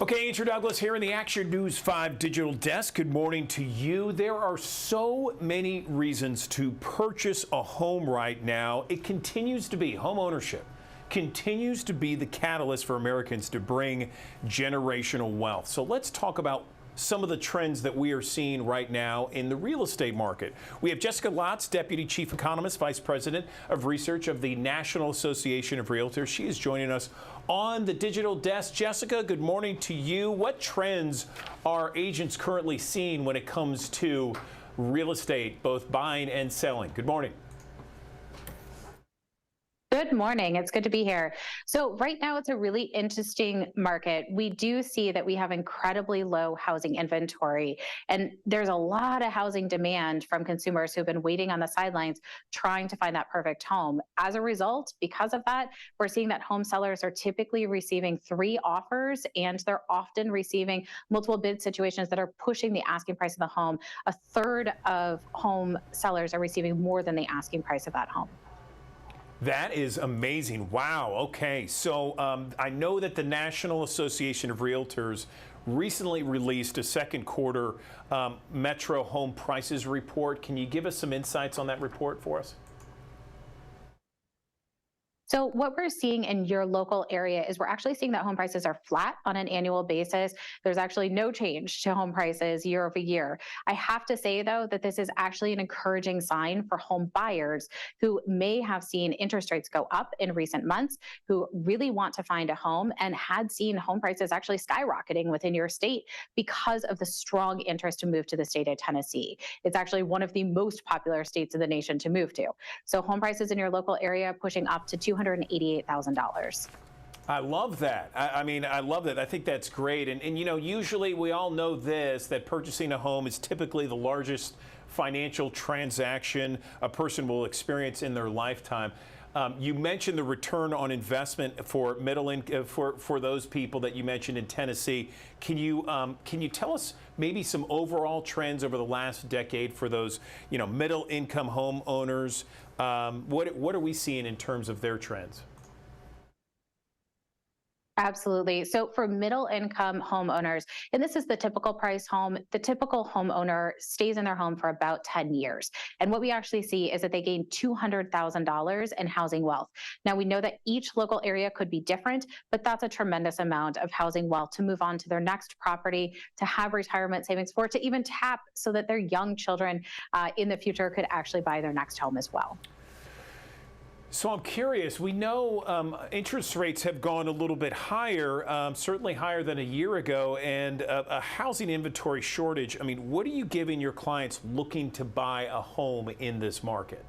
Okay, Andrew Douglas here in the Action News 5 digital desk. Good morning to you. There are so many reasons to purchase a home right now. It continues to be home ownership. Continues to be the catalyst for Americans to bring generational wealth. So let's talk about some of the trends that we are seeing right now in the real estate market. We have Jessica Lautz, Deputy Chief Economist, Vice President of Research of the National Association of Realtors. She is joining us on the digital desk. Jessica, good morning to you. What trends are agents currently seeing when it comes to real estate, both buying and selling? Good morning. Good morning. It's good to be here. So right now it's a really interesting market. We do see that we have incredibly low housing inventory, and there's a lot of housing demand from consumers who've been waiting on the sidelines trying to find that perfect home. As a result, because of that, we're seeing that home sellers are typically receiving 3 offers, and they're often receiving multiple bid situations that are pushing the asking price of the home. A third of home sellers are receiving more than the asking price of that home. That is amazing. Wow. Okay. So I know that the National Association of Realtors recently released a second quarter Metro home prices report. Can you give us some insights on that report for us? So what we're seeing in your local area is we're actually seeing that home prices are flat on an annual basis. There's actually no change to home prices year over year. I have to say, though, that this is actually an encouraging sign for home buyers who may have seen interest rates go up in recent months, who really want to find a home and had seen home prices actually skyrocketing within your state because of the strong interest to move to the state of Tennessee. It's actually one of the most popular states in the nation to move to. So home prices in your local area pushing up to $288,000. I love that. I love that. I think that's great. And you know, usually we all know this, that purchasing a home is typically the largest financial transaction a person will experience in their lifetime. You mentioned the return on investment for middle income for those people that you mentioned in Tennessee. Can you tell us maybe some overall trends over the last decade for those middle income homeowners? What are we seeing in terms of their trends? Absolutely. So for middle income homeowners, and this is the typical price home, the typical homeowner stays in their home for about 10 years. And what we actually see is that they gain $200,000 in housing wealth. Now, we know that each local area could be different, but that's a tremendous amount of housing wealth to move on to their next property, to have retirement savings for, to even tap so that their young children in the future could actually buy their next home as well. So I'm curious, we know interest rates have gone a little bit higher, certainly higher than a year ago, and a housing inventory shortage. I mean, what are you giving your clients looking to buy a home in this market?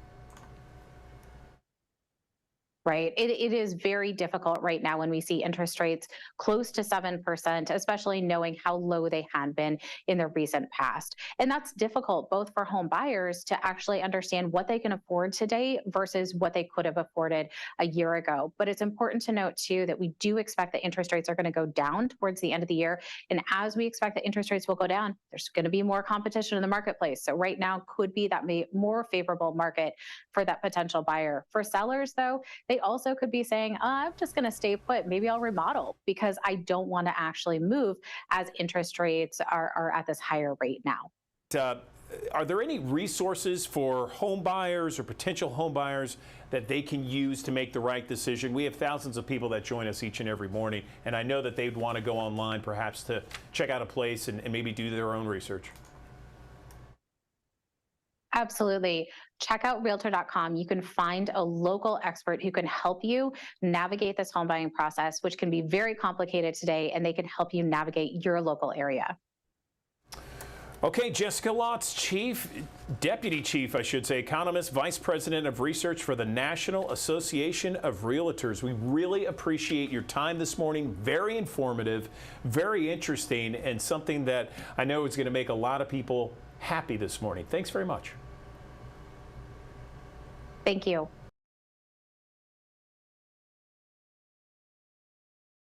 Right. It is very difficult right now when we see interest rates close to 7%, especially knowing how low they had been in the recent past. And that's difficult both for home buyers to actually understand what they can afford today versus what they could have afforded a year ago. But it's important to note, too, that we do expect that interest rates are going to go down towards the end of the year. And as we expect that interest rates will go down, there's going to be more competition in the marketplace. So right now could be that more favorable market for that potential buyer. For sellers, though, they also could be saying, I'm just going to stay put. Maybe I'll remodel because I don't want to actually move as interest rates are at this higher rate now. Are there any resources for home buyers or potential home buyers that they can use to make the right decision? We have thousands of people that join us each and every morning, and I know that they'd want to go online perhaps to check out a place and maybe do their own research. Absolutely. Check out realtor.com. You can find a local expert who can help you navigate this home buying process, which can be very complicated today, and they can help you navigate your local area. Okay, Jessica Lautz, Deputy Chief, I should say, Economist, Vice President of Research for the National Association of Realtors. We really appreciate your time this morning. Very informative, very interesting, and something that I know is going to make a lot of people happy this morning. Thanks very much. Thank you.